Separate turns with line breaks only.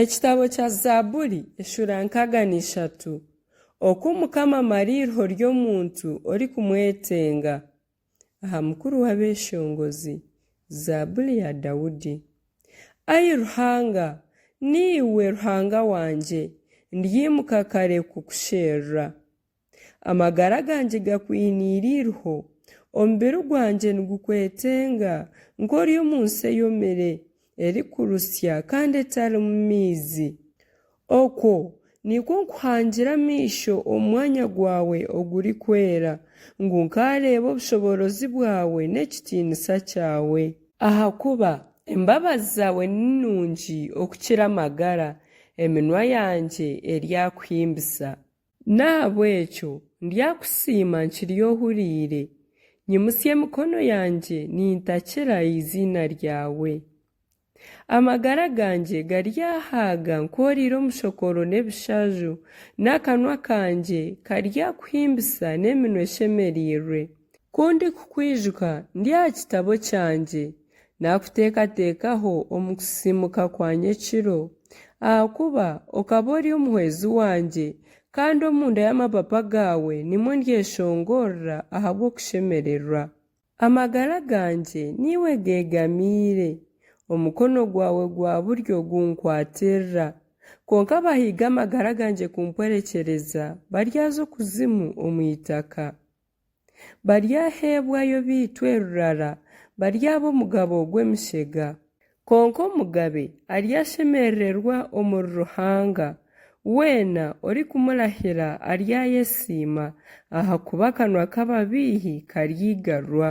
Ekitabo kya Zaaburi eshura 63 oku Mukama mariirho ry'omuntu orikumwetenga. Aha mukuru w'abeshongozi, Zaaburi ya Dawudi. Ai Ruhanga, niiwe Ruhanga wanje, ndyimuka kare kukusherra. Amagara ganje gakwiniriirho, omubiri gwanje nigukwetenga nk'ori omunsi eyomere erikurusya kandi etarimu maizi. Okwo nikwo nkuhangira amaisho omu mwanya gwawe ogurikwera, ngu nkareeba obushoborozi bwawe n'ekitiinisa kyawe. Ahakuba embabazi zawe ninungi okukira amagara, eminwa yanje eryakuhimbisa. Nahabwekyo ndyakusiima nkiryohuriire, nyimusya emikono yanje nintakira izina ryawe. Amagara ganje garyahaaga nk'oriire omushokoro n'ebishaju, n'akanwa kanje karyakuhimbisa n'eminwa eshemereirwe. Kundi kukwijuka ndi aha kitabo kyanje, nakuteekateekaho omu kusiimuka kwa nyekiro, ahakuba okaba ori omuhwezi wanje, kandi omunda y'amapapa gawe nimwo ndyeshongorra ahabw'okushemererwa. Amagara ganje niwe gegamiire, omukono gwawe gwa buryo gunkwatirra. Konka abahiiga amagara ganje kumpwerekyereza baryaza okuzimu omu itaka. Baryaheebwayo bitwe rurara, baryaba omugabo gw'emishega. Konka omugabe aryashemererwa omuri Ruhanga, weena orikumurahira aryayesiima, ahakuba akanwa k'ababiihi karyigarwa.